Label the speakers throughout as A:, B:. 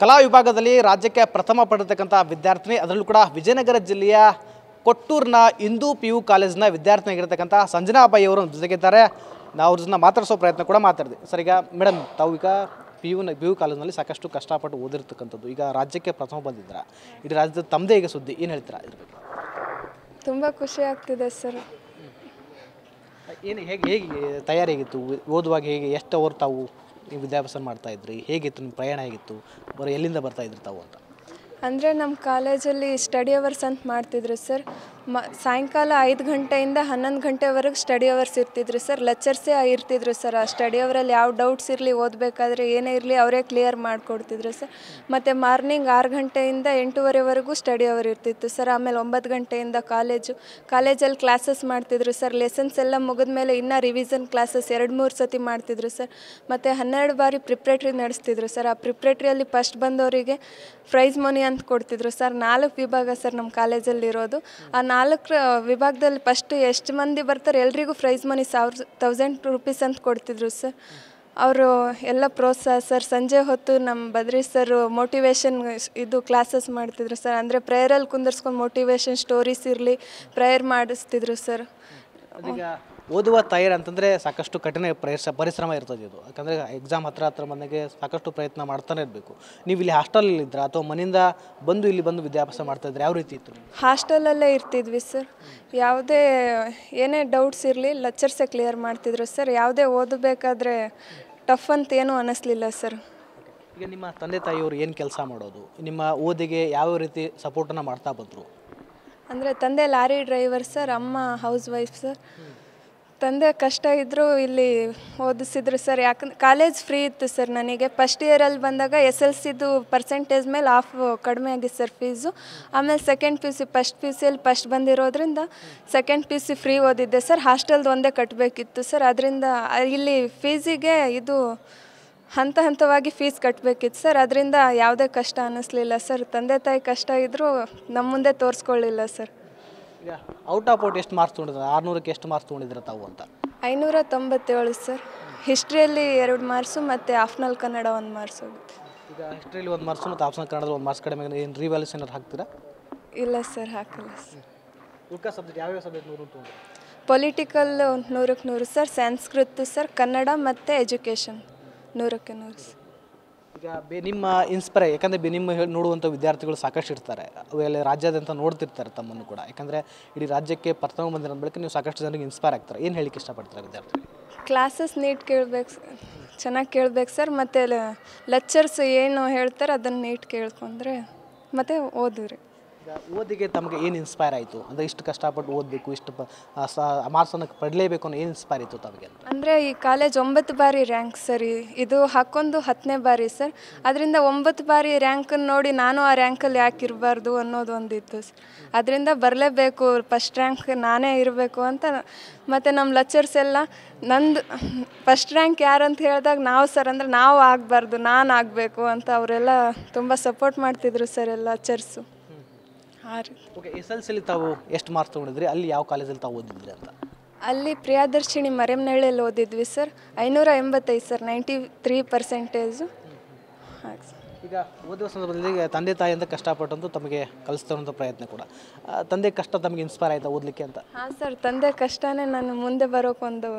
A: ಕಲಾ ವಿಭಾಗದಲ್ಲಿ ರಾಜ್ಯಕ್ಕೆ ಪ್ರಥಮ ಪಡೆದಿರ್ತಕ್ಕಂಥ ವಿದ್ಯಾರ್ಥಿನಿ, ಅದರಲ್ಲೂ ಕೂಡ ವಿಜಯನಗರ ಜಿಲ್ಲೆಯ ಕೊಟ್ಟೂರಿನ ಹಿಂದೂ PU ಕಾಲೇಜಿನ ವಿದ್ಯಾರ್ಥಿನಿಯಾಗಿರ್ತಕ್ಕಂಥ ಸಂಜನಾ ಅಬ್ಬಾಯಿ ಅವರು ಜೊತೆಗಿದ್ದಾರೆ. ನಾವು ಅವ್ರನ್ನ ಮಾತಾಡಿಸೋ ಪ್ರಯತ್ನ ಕೂಡ ಮಾಡ್ತಿದ್ವಿ. ಸರ್, ಈಗ ಮೇಡಮ್, ತಾವು ಈಗ PU ಕಾಲೇಜಿನಲ್ಲಿ ಸಾಕಷ್ಟು ಕಷ್ಟಪಟ್ಟು ಓದಿರ್ತಕ್ಕಂಥದ್ದು, ಈಗ ರಾಜ್ಯಕ್ಕೆ ಪ್ರಥಮ ಬಂದಿದ್ದೀರಾ. ಇಡೀ ರಾಜ್ಯದ ತಮ್ಮದೇ ಈಗ ಸುದ್ದಿ, ಏನು ಹೇಳ್ತೀರಾ ಇದ್ರ ಬಗ್ಗೆ?
B: ತುಂಬ ಖುಷಿ ಆಗ್ತಿದೆ ಸರ್.
A: ಏನು ಹೇಗೆ ಹೇಗೆ ತಯಾರಿಯಾಗಿತ್ತು ಓದುವಾಗ? ಹೇಗೆ ಎಷ್ಟು ಅವರ್ ತಾವು ವಿದ್ಯಾಭ್ಯಾಸ ಮಾಡ್ತಾಯಿದ್ರಿ? ಹೇಗಿತ್ತು ನಿಮ್ಮ ಪ್ರಯಾಣ? ಹೇಗಿತ್ತು? ಎಲ್ಲಿಂದ ಬರ್ತಾಯಿದ್ರಿ ತಾವು ಅಂತ?
B: ಅಂದರೆ ನಮ್ಮ ಕಾಲೇಜಲ್ಲಿ ಸ್ಟಡಿ ಅವರ್ಸ್ ಅಂತ ಮಾಡ್ತಿದ್ರು ಸರ್. ಸಾಯಂಕಾಲ 5 ಗಂಟೆಯಿಂದ 11 ಗಂಟೆವರೆಗೆ ಸ್ಟಡಿ ಅವರ್ಸ್ ಇರ್ತಿದ್ರು ಸರ್. ಲೆಕ್ಚರ್ಸೇ ಇರ್ತಿದ್ರು ಸರ್. ಆ ಸ್ಟಡಿ ಅವರಲ್ಲಿ ಯಾವ ಡೌಟ್ಸ್ ಇರಲಿ, ಓದಬೇಕಾದ್ರೆ ಏನೇ ಇರಲಿ ಅವರೇ ಕ್ಲಿಯರ್ ಮಾಡಿಕೊಡ್ತಿದ್ರು ಸರ್. ಮತ್ತು ಮಾರ್ನಿಂಗ್ 6 ಗಂಟೆಯಿಂದ 8:30ವರೆಗೂ ಸ್ಟಡಿ ಅವರ್ ಇರ್ತಿತ್ತು ಸರ್. ಆಮೇಲೆ 9 ಗಂಟೆಯಿಂದ ಕಾಲೇಜಲ್ಲಿ ಕ್ಲಾಸಸ್ ಮಾಡ್ತಿದ್ರು ಸರ್. ಲೆಸನ್ಸ್ ಎಲ್ಲ ಮುಗಿದ ಮೇಲೆ ಇನ್ನೂ ರಿವಿಷನ್ ಕ್ಲಾಸಸ್ 2-3 ಸತಿ ಮಾಡ್ತಿದ್ರು ಸರ್. ಮತ್ತು 12 ಬಾರಿ ಪ್ರಿಪ್ರೇಟ್ರಿ ನಡೆಸ್ತಿದ್ರು ಸರ್. ಆ ಪ್ರಿಪ್ರೇಟ್ರಿಯಲ್ಲಿ ಫಸ್ಟ್ ಬಂದವರಿಗೆ ಪ್ರೈಸ್ ಮನಿ ಅಂತ ಕೊಡ್ತಿದ್ರು ಸರ್. 4 ವಿಭಾಗ ಸರ್ ನಮ್ಮ ಕಾಲೇಜಲ್ಲಿ ಇರೋದು. ಆ 4 ವಿಭಾಗದಲ್ಲಿ ಫಸ್ಟು ಎಷ್ಟು ಮಂದಿ ಬರ್ತಾರೆ ಎಲ್ರಿಗೂ ಪ್ರೈಸ್ ಮನಿ 1000 ರೂಪೀಸ್ ಅಂತ ಕೊಡ್ತಿದ್ರು ಸರ್. ಅವರು ಎಲ್ಲ ಪ್ರೋತ್ಸಾಹ ಸರ್. ಸಂಜೆ ಹೊತ್ತು ನಮ್ಮ ಬದ್ರಿ ಸರ್ ಮೋಟಿವೇಶನ್ ಇದು ಕ್ಲಾಸಸ್ ಮಾಡ್ತಿದ್ರು ಸರ್. ಅಂದರೆ ಪ್ರೇಯರಲ್ಲಿ ಕುಂದರ್ಸ್ಕೊಂಡು ಮೋಟಿವೇಶನ್ ಸ್ಟೋರೀಸ್ ಇರಲಿ ಪ್ರೇಯರ್ ಮಾಡಿಸ್ತಿದ್ರು ಸರ್.
A: ಅದೀಗ ಓದುವ ತಯಾರಿ ಅಂತಂದರೆ ಸಾಕಷ್ಟು ಕಠಿಣ ಪರಿಶ್ರಮ ಇರ್ತದೆ ಇದು. ಯಾಕಂದರೆ ಎಕ್ಸಾಮ್ ಹತ್ರ ಬಂದಾಗೆ ಸಾಕಷ್ಟು ಪ್ರಯತ್ನ ಮಾಡ್ತಾನೆ ಇರಬೇಕು. ನೀವು ಇಲ್ಲಿ ಹಾಸ್ಟೆಲಲ್ಲಿದ್ದರೆ ಅಥವಾ ಮನೆಯಿಂದ ಬಂದು ಇಲ್ಲಿ ಬಂದು ವಿದ್ಯಾಭ್ಯಾಸ ಮಾಡ್ತಾಯಿದ್ರೆ ಯಾವ ರೀತಿ ಇತ್ತು?
B: ಹಾಸ್ಟೆಲಲ್ಲೇ ಇರ್ತಿದ್ವಿ ಸರ್. ಯಾವುದೇ ಏನೇ ಡೌಟ್ಸ್ ಇರಲಿ ಲೆಕ್ಚರ್ಸೇ ಕ್ಲಿಯರ್ ಮಾಡ್ತಿದ್ರು ಸರ್. ಯಾವುದೇ ಓದಬೇಕಾದ್ರೆ ಟಫ್ ಅಂತ ಏನೂ ಅನ್ನಿಸ್ಲಿಲ್ಲ ಸರ್.
A: ಈಗ ನಿಮ್ಮ ತಂದೆ ತಾಯಿಯವರು ಏನು ಕೆಲಸ ಮಾಡೋದು? ನಿಮ್ಮ ಓದಿಗೆ ಯಾವ ರೀತಿ ಸಪೋರ್ಟನ್ನು ಮಾಡ್ತಾ ಬಂದರು?
B: ಅಂದರೆ ತಂದೆ ಲಾರಿ ಡ್ರೈವರ್ ಸರ್, ಅಮ್ಮ ಹೌಸ್ ವೈಫ್ ಸರ್. ತಂದೆ ಕಷ್ಟ ಇದ್ದರೂ ಇಲ್ಲಿ ಓದಿಸಿದ್ರು ಸರ್. ಯಾಕಂದ್ರೆ ಕಾಲೇಜ್ ಫ್ರೀ ಇತ್ತು ಸರ್. ನನಗೆ ಫಸ್ಟ್ ಇಯರಲ್ಲಿ ಬಂದಾಗ SLCದು ಪರ್ಸೆಂಟೇಜ್ ಮೇಲೆ ಆಫ್ ಕಡಿಮೆ ಆಗಿತ್ತು ಸರ್ ಫೀಸು. ಆಮೇಲೆ ಸೆಕೆಂಡ್ PUC ಫಸ್ಟ್ PUCಯಲ್ಲಿ ಫಸ್ಟ್ ಬಂದಿರೋದ್ರಿಂದ ಸೆಕೆಂಡ್ PUC ಫ್ರೀ ಓದಿದ್ದೆ ಸರ್. ಹಾಸ್ಟೆಲ್ದು ಒಂದೇ ಕಟ್ಟಬೇಕಿತ್ತು ಸರ್. ಅದರಿಂದ ಇಲ್ಲಿ ಫೀಸಿಗೆ ಇದು ಹಂತವಾಗಿ ಫೀಸ್ ಕಟ್ಟಬೇಕಿತ್ತು ಸರ್. ಅದರಿಂದ ಯಾವುದೇ ಕಷ್ಟ ಅನ್ನಿಸ್ಲಿಲ್ಲ ಸರ್. ತಂದೆ ತಾಯಿ ಕಷ್ಟ ಇದ್ದರೂ ನಮ್ಮ ಮುಂದೆ ತೋರಿಸ್ಕೊಳ್ಳಿಲ್ಲ ಸರ್.
A: ಈಗ ಔಟ್ ಆಫ್ ಔಟ್ ಎಷ್ಟು ಮಾರ್ಕ್ಸ್ ತೊಗೊಂಡಿದ್ರೆ? 600ಕ್ಕೆ ಎಷ್ಟು ಮಾರ್ಕ್ಸ್ ತೊಗೊಂಡಿದ್ರೆ ತಾವು ಅಂತ?
B: 597 ಸರ್. ಹಿಸ್ಟ್ರಿಯಲ್ಲಿ 2 ಮಾರ್ಕ್ಸು ಮತ್ತು ಆಫ್ನಲ್ ಕನ್ನಡ 1 ಮಾರ್ಕ್ಸ್ ಹೋಗುತ್ತೆ.
A: ಈಗ ಹಿಸ್ಟ್ರಿಯಲ್ಲಿ 1 ಮಾರ್ಕ್ಸು ಮತ್ತು ಆಪ್ಷನಲ್ ಕನ್ನಡದಲ್ಲಿ 1 ಮಾರ್ಕ್ಸ್ ಕಡಿಮೆ. ಏನು ರಿವ್ಯಾಲ್ಯೂಷನ್ ಏನಾದ್ರು ಹಾಕ್ತೀರಾ?
B: ಇಲ್ಲ ಸರ್, ಹಾಕಲ್ಲ ಸರ್.
A: ಉಳ್ಕ ಸಬ್ಜೆಕ್ಟ್ ಯಾವ್ಯಾವ ಸಬ್ಜೆಕ್ಟ್ 100 ತೊಗೊಂಡ್ರೆ?
B: ಪೊಲಿಟಿಕಲ್ 100ಕ್ಕೆ 100 ಸರ್. ಸಂಸ್ಕೃತ ಸರ್, ಕನ್ನಡ ಮತ್ತು ಎಜುಕೇಷನ್ 100ಕ್ಕೆ 100 ಸರ್.
A: ಈಗ ನಿಮ್ಮ ಇನ್ಸ್ಪೈರ್, ಯಾಕಂದರೆ ನಿಮ್ಮ ನೋಡುವಂಥ ವಿದ್ಯಾರ್ಥಿಗಳು ಸಾಕಷ್ಟು ಇರ್ತಾರೆ. ಅವೆಲ್ಲ ರಾಜ್ಯಾದ್ಯಂತ ನೋಡ್ತಿರ್ತಾರೆ ತಮ್ಮನ್ನು ಕೂಡ. ಯಾಕಂದರೆ ಇಡೀ ರಾಜ್ಯಕ್ಕೆ ಪ್ರಥಮ ಬಂದಿರೋ ಬಳಿಕ ನೀವು ಸಾಕಷ್ಟು ಜನರಿಗೆ ಇನ್ಸ್ಪೈರ್ ಆಗ್ತಾರೆ. ಏನು ಹೇಳಿಕ್ಕೆ ಇಷ್ಟಪಡ್ತಾರೆ ವಿದ್ಯಾರ್ಥಿಗಳು?
B: ಕ್ಲಾಸಸ್ ನೀಟ್ ಕೇಳಬೇಕು, ಚೆನ್ನಾಗಿ ಕೇಳಬೇಕು ಸರ್. ಮತ್ತು ಲೆಕ್ಚರ್ಸ್ ಏನು ಹೇಳ್ತಾರೆ ಅದನ್ನು ನೀಟ್ ಕೇಳ್ಕೊಂಡ್ರೆ ಮತ್ತು ಓದಿರಿ.
A: ಈಗ ಓದಿಗೆ ತಮಗೆ ಏನು ಇನ್ಸ್ಪೈರ್ ಆಯಿತು? ಅಂದರೆ ಇಷ್ಟು ಕಷ್ಟಪಟ್ಟು ಓದಬೇಕು, ಇಷ್ಟು ಮಾರ್ಕ್ಸನ್ನು ಪಡಲೇಬೇಕು ಅನ್ನೋ ಏನು ಇನ್ಸ್ಪೈರ್ ಆಯಿತು ತಮಗೆ?
B: ಅಂದರೆ ಈ ಕಾಲೇಜ್ 9 ಬಾರಿ ರ್ಯಾಂಕ್ ಸರ್. ಇದು ಹಾಕ್ಕೊಂಡು 10ನೇ ಬಾರಿ ಸರ್. ಅದರಿಂದ 9 ಬಾರಿ ರ್ಯಾಂಕನ್ನು ನೋಡಿ ನಾನು ಆ ರ್ಯಾಂಕಲ್ಲಿ ಯಾಕೆ ಇರಬಾರ್ದು ಅನ್ನೋದು ಒಂದಿತ್ತು ಸರ್. ಅದರಿಂದ ಬರಲೇಬೇಕು, ಫಸ್ಟ್ ರ್ಯಾಂಕ್ ನಾನೇ ಇರಬೇಕು ಅಂತ. ಮತ್ತು ನಮ್ಮ ಲೆಕ್ಚರ್ಸ್ ಎಲ್ಲ ನಂದು ಫಸ್ಟ್ ರ್ಯಾಂಕ್ ಯಾರು ಅಂತ ಹೇಳಿದಾಗ ನಾವು ಸರ್ ಅಂದರೆ ನಾವು ಆಗಬಾರ್ದು, ನಾನು ಆಗಬೇಕು ಅಂತ ಅವರೆಲ್ಲ ತುಂಬ ಸಪೋರ್ಟ್ ಮಾಡ್ತಿದ್ರು ಸರ್ ಎಲ್ಲ ಲೆಕ್ಚರ್ಸು.
A: ಓಕೆ, SLCಲಿ ತಾವು ಎಷ್ಟು ಮಾರ್ಕ್ಸ್ ತೊಗೊಂಡಿದ್ರಿ? ಅಲ್ಲಿ ಯಾವ ಕಾಲೇಜಲ್ಲಿ ತಾವು ಓದಿದ್ರಿ ಅಂತ?
B: ಅಲ್ಲಿ ಪ್ರಿಯದರ್ಶಿನಿ ಮರೆಮನಹಳ್ಳಿಯಲ್ಲಿ ಓದಿದ್ವಿ ಸರ್. 585 ಸರ್, 93%. ಹಾಗೆ ಸರ್.
A: ಈಗ ಓದುವ ಸಂದರ್ಭದಲ್ಲಿ ತಂದೆ ತಾಯಿಯಿಂದ ಕಷ್ಟಪಟ್ಟಂತೂ ತಮಗೆ ಕಲಿಸ್ತಾರಂಥ ಪ್ರಯತ್ನ ಕೂಡ. ತಂದೆ ಕಷ್ಟ ತಮಗೆ ಇನ್ಸ್ಪೈರ್ ಆಯಿತಾ ಓದಲಿಕ್ಕೆ ಅಂತ?
B: ಹಾಂ ಸರ್, ತಂದೆ ಕಷ್ಟನೇ ನಾನು ಮುಂದೆ ಬರೋಕ್ಕೊಂದು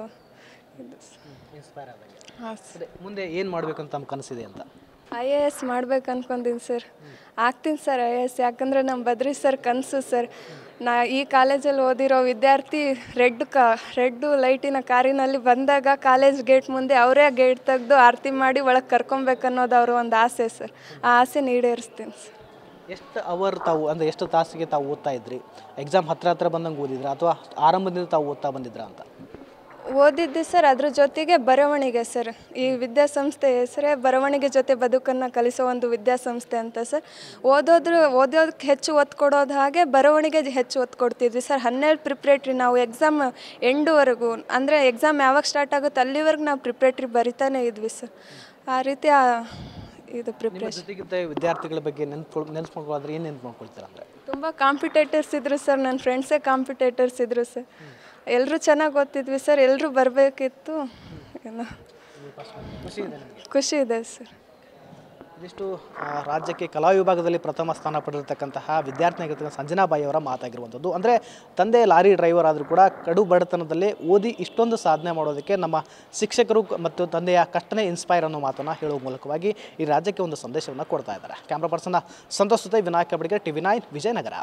B: ಇದು
A: ಇನ್ಸ್ಪೈರ್ ಆದಾಗ.
B: ಹಾಂ ಸರ್.
A: ಮುಂದೆ ಏನು ಮಾಡಬೇಕಂತ ತಮ್ಮ ಕನಸಿದೆ ಅಂತ?
B: IAS ಮಾಡ್ಬೇಕು ಅಂದ್ಕೊಂತೀನಿ ಸರ್. ಆಗ್ತೀನಿ ಸರ್ IAS. ಯಾಕಂದರೆ ನಮ್ಮ ಬದ್ರಿ ಸರ್ ಕನಸು ಸರ್. ಈ ಕಾಲೇಜಲ್ಲಿ ಓದಿರೋ ವಿದ್ಯಾರ್ಥಿ ರೆಡ್ಡು ಲೈಟಿನ ಕಾರಿನಲ್ಲಿ ಬಂದಾಗ ಕಾಲೇಜ್ ಗೇಟ್ ಮುಂದೆ ಅವರೇ ಗೇಟ್ ತೆಗೆದು ಆರತಿ ಮಾಡಿ ಒಳಗೆ ಕರ್ಕೊಬೇಕನ್ನೋದು ಅವ್ರ ಒಂದು ಆಸೆ ಸರ್. ಆ ಆಸೆ ಈಡೇರಿಸ್ತೀನಿ ಸರ್.
A: ಎಷ್ಟು ಅವರ್ ತಾವು, ಅಂದರೆ ಎಷ್ಟು ತಾಸಿಗೆ ತಾವು ಓದ್ತಾ ಇದ್ರಿ? ಎಕ್ಸಾಮ್ ಹತ್ರ ಬಂದಂಗೆ ಓದಿದ್ರಾ ಅಥವಾ ಆರಂಭದಿಂದ ತಾವು ಓದ್ತಾ ಬಂದಿದ್ರಾ ಅಂತ?
B: ಓದಿದ್ದೆ ಸರ್. ಅದ್ರ ಜೊತೆಗೆ ಬರವಣಿಗೆ ಸರ್. ಈ ವಿದ್ಯಾಸಂಸ್ಥೆ ಹೆಸರೇ ಬರವಣಿಗೆ ಜೊತೆ ಬದುಕನ್ನು ಕಲಿಸೋ ಒಂದು ವಿದ್ಯಾಸಂಸ್ಥೆ ಅಂತ ಸರ್. ಓದೋದಕ್ಕೆ ಹೆಚ್ಚು ಒತ್ತು ಕೊಡೋದು ಹಾಗೆ ಬರವಣಿಗೆ ಹೆಚ್ಚು ಒತ್ತು ಕೊಡ್ತಿದ್ವಿ ಸರ್. 12 ಪ್ರಿಪ್ರೇಟ್ರಿ ನಾವು ಎಕ್ಸಾಮ್ ಎಂಡುವರೆಗೂ, ಅಂದರೆ ಎಕ್ಸಾಮ್ ಯಾವಾಗ ಸ್ಟಾರ್ಟ್ ಆಗುತ್ತೆ ಅಲ್ಲಿವರೆಗೂ ನಾವು ಪ್ರಿಪ್ರೇಟ್ರಿ ಬರಿತಾನೆ ಇದ್ವಿ ಸರ್. ಆ ರೀತಿ ಇದು ಪ್ರಿಪ್ರೇಷನ್.
A: ವಿದ್ಯಾರ್ಥಿಗಳ ಬಗ್ಗೆ ನೆನ್ಸ್ಕೊಂಡ್ರೆ ಏನು ನೆನ್ಪು ಮಾಡ್ಕೊಳ್ತೀರಾ? ಅಂದರೆ
B: ತುಂಬ ಕಾಂಪಿಟೇಟರ್ಸ್ ಇದ್ದರು ಸರ್. ನನ್ನ ಫ್ರೆಂಡ್ಸೇ ಕಾಂಪಿಟೇಟರ್ಸ್ ಇದ್ದರು ಸರ್. ಎಲ್ಲರೂ ಚೆನ್ನಾಗಿ ಓದ್ತಿದ್ವಿ ಸರ್. ಎಲ್ಲರೂ ಬರಬೇಕಿತ್ತು. ಏನೋ ಖುಷಿ ಇದೆ ಸರ್.
A: ಇದಿಷ್ಟು ರಾಜ್ಯಕ್ಕೆ ಕಲಾ ವಿಭಾಗದಲ್ಲಿ ಪ್ರಥಮ ಸ್ಥಾನ ಪಡೆದಿರತಕ್ಕಂತಹ ವಿದ್ಯಾರ್ಥಿನಿಯಾಗಿರ್ತಕ್ಕಂಥ ಸಂಜನಾಬಾಯಿ ಅವರ ಮಾತಾಗಿರುವಂಥದ್ದು. ಅಂದರೆ ತಂದೆ ಲಾರಿ ಡ್ರೈವರ್ ಆದರೂ ಕೂಡ ಕಡು ಬಡತನದಲ್ಲೇ ಓದಿ ಇಷ್ಟೊಂದು ಸಾಧನೆ ಮಾಡೋದಕ್ಕೆ ನಮ್ಮ ಶಿಕ್ಷಕರು ಮತ್ತು ತಂದೆಯ ಕಷ್ಟನೇ ಇನ್ಸ್ಪೈರ್ ಅನ್ನೋ ಮಾತನ್ನು ಹೇಳುವ ಮೂಲಕವಾಗಿ ಈ ರಾಜ್ಯಕ್ಕೆ ಒಂದು ಸಂದೇಶವನ್ನು ಕೊಡ್ತಾ ಇದ್ದಾರೆ. ಕ್ಯಾಮ್ರಾ ಪರ್ಸನ್ ಸಂತೋಷ್ ಜೊತೆ ವಿನಾಯಕ ಬಡಿಗೇರ್, TV9 ವಿಜಯನಗರ.